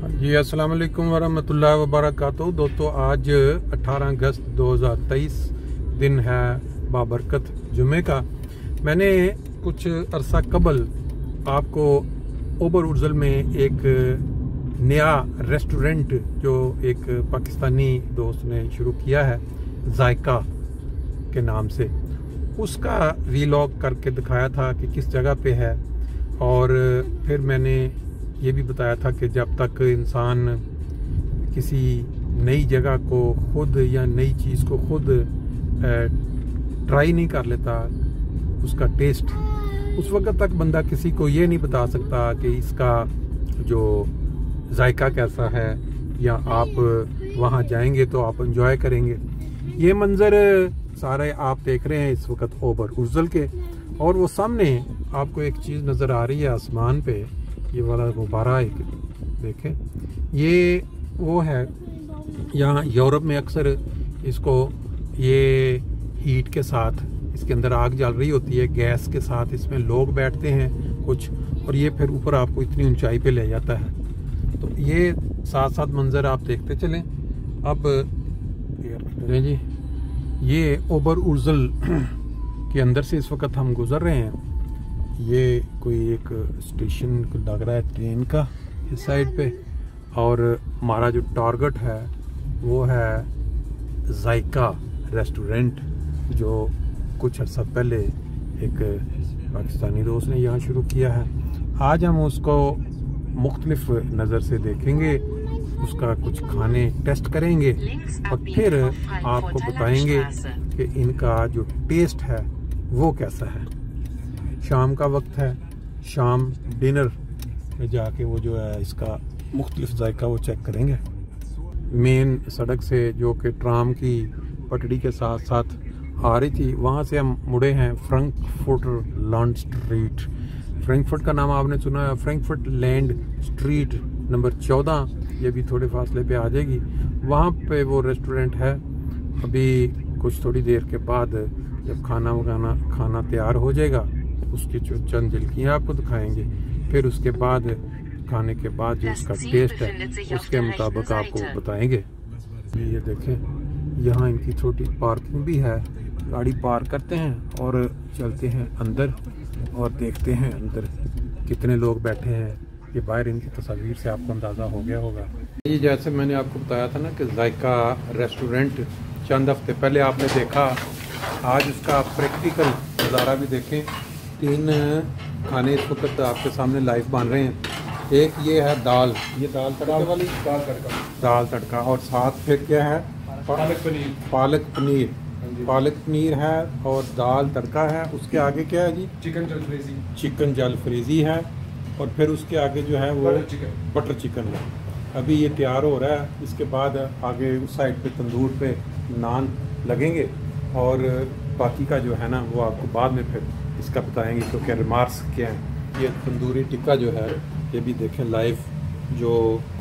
जी अस्सलाम वालेकुम वरहमतुल्लाहि वबरकातुहू। दोस्तों आज 18 अगस्त 2023 दिन है बाबरकत जुमे का। मैंने कुछ अरसा कबल आपको ओबर उर्जल में एक नया रेस्टोरेंट जो एक पाकिस्तानी दोस्त ने शुरू किया है जायका के नाम से, उसका वीलॉग करके दिखाया था कि किस जगह पे है। और फिर मैंने ये भी बताया था कि जब तक इंसान किसी नई जगह को खुद या नई चीज़ को खुद ट्राई नहीं कर लेता उसका टेस्ट, उस वक्त तक बंदा किसी को ये नहीं बता सकता कि इसका जो जायका कैसा है, या आप वहाँ जाएंगे तो आप एंजॉय करेंगे। ये मंज़र सारे आप देख रहे हैं इस वक्त ओबर उर्जल के, और वो सामने आपको एक चीज़ नज़र आ रही है आसमान पे, ये वाला गुब्बारा एक देखें, ये वो है यहाँ यूरोप में अक्सर इसको ये हीट के साथ इसके अंदर आग जल रही होती है, गैस के साथ इसमें लोग बैठते हैं कुछ, और ये फिर ऊपर आपको इतनी ऊंचाई पे ले जाता है। तो ये साथ साथ मंजर आप देखते चलें। अब जी ये ओबर उर्जल के अंदर से इस वक्त हम गुजर रहे हैं। ये कोई एक स्टेशन लग रहा है ट्रेन का इस साइड पे, और हमारा जो टारगेट है वो है जायका रेस्टोरेंट, जो कुछ अर्सा पहले एक पाकिस्तानी दोस्त ने यहाँ शुरू किया है। आज हम उसको मुख्तलिफ नज़र से देखेंगे, उसका कुछ खाने टेस्ट करेंगे और फिर आपको बताएंगे कि इनका जो टेस्ट है वो कैसा है। शाम का वक्त है, शाम डिनर में जाके वो जो है इसका मुख्तलिफ जायका वो चेक करेंगे। मेन सड़क से जो कि ट्राम की पटड़ी के साथ साथ आ रही थी, वहाँ से हम मुड़े हैं फ्रैंकफर्ट लैंड स्ट्रीट। फ्रैंकफर्ट का नाम आपने सुना है, फ्रैंकफर्ट लैंड स्ट्रीट नंबर 14, ये भी थोड़े फासले पे आ जाएगी। वहाँ पे वो रेस्टोरेंट है। अभी कुछ थोड़ी देर के बाद जब खाना तैयार हो जाएगा, उसकी चंद झलकियाँ आपको दिखाएंगे। फिर उसके बाद खाने के बाद जो उसका टेस्ट है उसके मुताबिक आपको बताएंगे। ये देखें, यहाँ इनकी छोटी पार्किंग भी है, गाड़ी पार्क करते हैं और चलते हैं अंदर और देखते हैं अंदर कितने लोग बैठे हैं। ये बाहर इनकी तस्वीर से आपको अंदाज़ा हो गया होगा। ये जैसे मैंने आपको बताया था ना कि जायका रेस्टोरेंट चंद हफ्ते पहले आपने देखा, आज उसका प्रैक्टिकल नज़ारा भी देखें। 3 खाने इस वक्त आपके सामने लाइव बन रहे हैं। एक ये है दाल, ये दाल तड़का वाली दाल तड़का, और साथ फिर क्या है पालक पनीर है और दाल तड़का है। उसके आगे क्या है जी? चिकन जलफ्रेजी है, और फिर उसके आगे जो है वो बटर चिकन है। अभी ये तैयार हो रहा है, इसके बाद आगे उस साइड पे तंदूर पे नान लगेंगे, और बाकी का जो है ना वो आपको बाद में फिर इसका बताएंगे क्योंकि रिमार्क्स क्या हैं। ये तंदूरी टिक्का जो है ये भी देखें लाइव, जो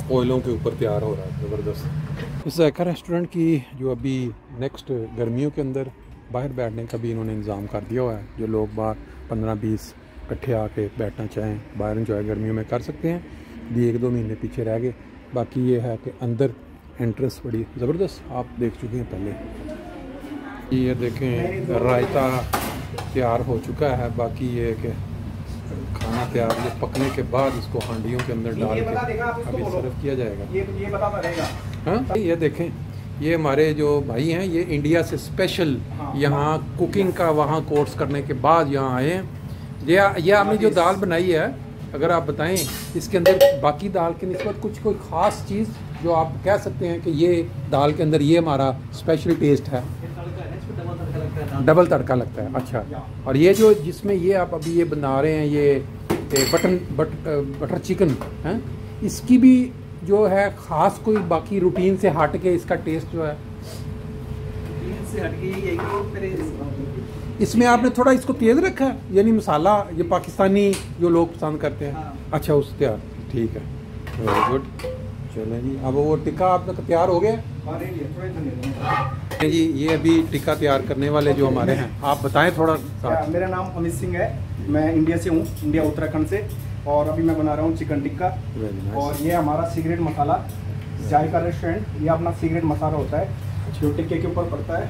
कोयलों के ऊपर तैयार हो रहा है, ज़बरदस्त। इस जायका रेस्टोरेंट की जो अभी नेक्स्ट गर्मियों के अंदर बाहर बैठने का भी इन्होंने इंतज़ाम कर दिया हुआ है। जो लोग बाहर 15-20 इकट्ठे आके बैठना चाहें, बाहर इंजॉय गर्मियों में कर सकते हैं। अभी 1-2 महीने पीछे रह गए। बाकी ये है कि अंदर एंट्रेंस बड़ी ज़बरदस्त आप देख चुके हैं पहले। ये देखें रायता तैयार हो चुका है। बाकी ये कि खाना तैयार, ये पकने के बाद इसको हांडियों के अंदर डाल के अभी सर्व किया जाएगा। हाँ, ये देखें, ये हमारे जो भाई हैं ये इंडिया से स्पेशल यहाँ कुकिंग का वहाँ कोर्स करने के बाद यहाँ आए हैं। ये आपने जो दाल बनाई है, अगर आप बताएं इसके अंदर बाकी दाल के निस्बत कुछ कोई ख़ास चीज़ जो आप कह सकते हैं कि ये दाल के अंदर ये हमारा स्पेशल टेस्ट है? डबल तड़का लगता है। अच्छा, और ये जो जिसमें ये आप अभी ये बना रहे हैं ये बटर चिकन है, इसकी भी जो है ख़ास कोई बाकी रूटीन से हट के इसका टेस्ट जो है इसमें आपने थोड़ा इसको तेज़ रखा है, यानी मसाला ये पाकिस्तानी जो लोग पसंद करते हैं। अच्छा, उस तैयार, ठीक है, वेरी गुड। चलें जी, अब वो टिक्का आपका तैयार हो गया जी। ये अभी टिक्का तैयार करने वाले जो हमारे हैं, आप बताएं थोड़ा सा। मेरा नाम अमित सिंह है, मैं इंडिया से हूँ, इंडिया उत्तराखंड से। और अभी मैं बना रहा हूँ चिकन टिक्का। और ये हमारा सीक्रेट मसाला, जायका रेस्टोरेंट, ये अपना सीक्रेट मसाला होता है जो टिक्के के ऊपर पड़ता है।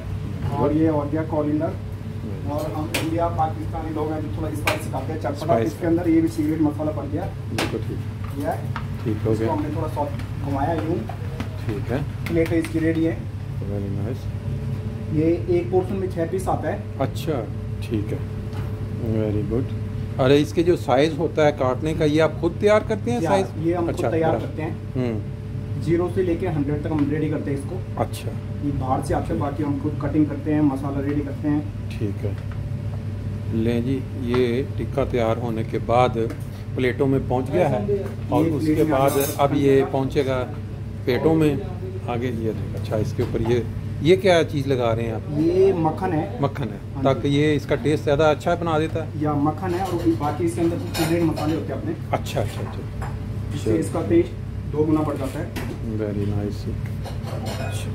और ये और गया कॉरिएंडर। और हम इंडिया पाकिस्तानी लोग हैं जो थोड़ा स्पाइसी खाते हैं, चटपटा, इसके अंदर ये भी सीक्रेट मसाला पड़ गया। ठीक हो गया। हमने थोड़ा सॉफ्ट घुमाया यूँ। ठीक है, प्लेट इसकी रेडी है। Very nice. ये एक पोर्शन में 6 पीस आता है। अच्छा, ठीक है, वेरी गुड। अरे इसके जो साइज होता है काटने का, ये आप खुद तैयार करते हैं साइज? ये हम खुद तैयार करते हैं। 0 से लेके 100 तक हम रेडी करते हैं इसको। अच्छा, ये बाहर से आते हैं, बाकी हम खुद कटिंग करते हैं, मसाला रेडी करते हैं। ठीक है, लें जी, ये टिक्का तैयार होने के बाद प्लेटों में पहुंच गया है और उसके बाद अब ये पहुंचेगा पेटों में आगे। ये अच्छा, इसके ऊपर ये क्या चीज़ लगा रहे हैं आप? ये मक्खन है। मक्खन है, ताकि ये इसका टेस्ट ज़्यादा अच्छा बना देता है। या मक्खन है और बाकी इसके अंदर सीक्रेट मसाले होते हैं अपने। अच्छा अच्छा अच्छा, जिससे इसका टेस्ट 2 गुना बढ़ जाता है। Very nice. अच्छा,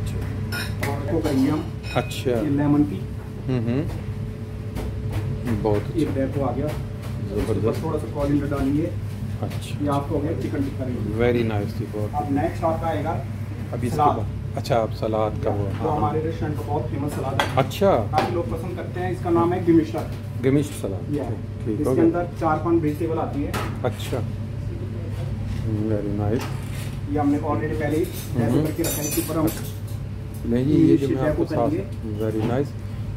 और को करेंगे हम। अच्छा, ये लेमन की। बहुत अच्छा, ये को आ गया ज़बरदस्त। थोड़ा सा कॉरिएंडर डालेंगे। अच्छा, ये आपको हो गया चिकन टिक्का। Very nice. अब नेक्स्ट आपका आएगा अभी सलाद। अच्छा, आप सलाद का वो हमारे रेस्टोरेंट का बहुत फेमस सलाद है। अच्छा, काफी लोग पसंद करते हैं। इसका नाम है गिमिश्ता। गिमिश्त सलाद। ठीक है, इसके अंदर 4-5 वेजिटेबल आती है। अच्छा, वेरी नाइस। ये हमने ऑलरेडी पहले ही करके रखा है इसके ऊपर हम। नहीं जी, ये जो मैं आपको साथ, वेरी नाइस।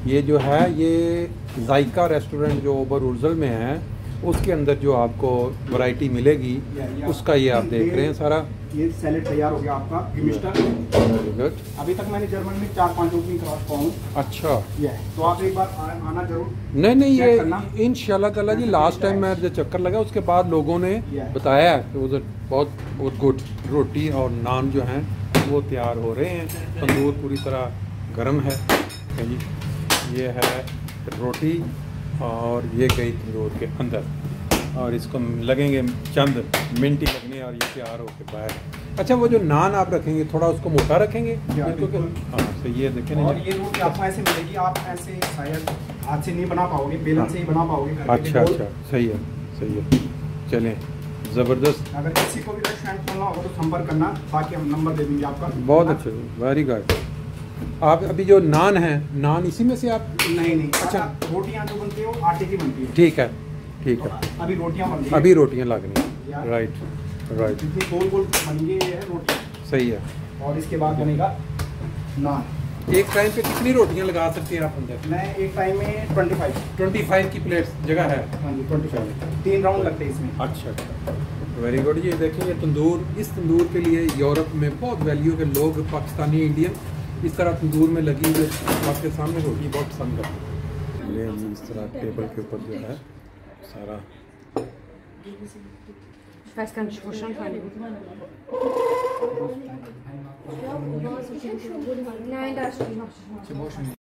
ये जो है ये जायका रेस्टोरेंट जो ओबर उर्जल में है, उसके अंदर जो आपको वैरायटी मिलेगी उसका ये आप देख रहे हैं सारा। ये सैलेड तैयार हो गया आपका गिमिश्ता। Very good. अभी तक मैंने जर्मन में 4-5 ओपनिंग करा चुका हूँ। अच्छा, ये तो आप एक बार आना जरूर। नहीं, ये इंशाल्लाह ताला जी, लास्ट टाइम मैं जब चक्कर लगा उसके बाद लोगों ने बताया कि उधर बहुत गुड रोटी और नान जो हैं वो तैयार हो रहे हैं। तंदूर पूरी तरह गर्म है जी। ये है रोटी और ये गई तंदूर के अंदर, और इसको लगेंगे चंद मिनट ही लगने और ये तैयार होके बाहर। अच्छा, वो जो नान आप रखेंगे थोड़ा उसको मोटा रखेंगे क्योंकि हाँ, तो ये देखें। और ये रोटी आपको ऐसे मिलेगी, आप ऐसे शायद हाथ से नहीं बना पाओगे, बेलन से ही बना पाओगे। अच्छा अच्छा, सही है सही है। चलें, ज़बरदस्त। अगर किसी को भी रेस्टोरेंट खोलना होगा तो संपर्क करना, बाकी हम नंबर दे देंगे आपका। बहुत अच्छा, वेरी गुड। आप अभी जो नान है, नान इसी में से आप? नहीं, अच्छा, रोटियां जो बनती है वो आटे की बनती है। ठीक है ठीक है, अभी रोटियां बन रही हैं। अभी रोटियां लग रही हैं। राइट राइट, गोल गोल बनेंगे रोटियां। सही है। और इसके बाद बनेगा नान। एक टाइम पे कितनी रोटियां लगा सकते हैं आप अंदर? मैं एक टाइम में 25 की प्लेट जगह है। हाँ जी, 25, 3 राउंड लगते हैं इसमें। अच्छा अच्छा, वेरी गुड। ये देखिए, ये तंदूर, इस तंदूर के लिए यूरोप में बहुत वैल्यू के लोग, पाकिस्तानी इंडियन इस तरह तंदूर में लगी हुई आपके सामने रोटी बहुत पसंद करते हैं। ये इस तरह टेबल के ऊपर जो है सारा। Ich weiß gar nicht, wo schon Nein, da ist die noch.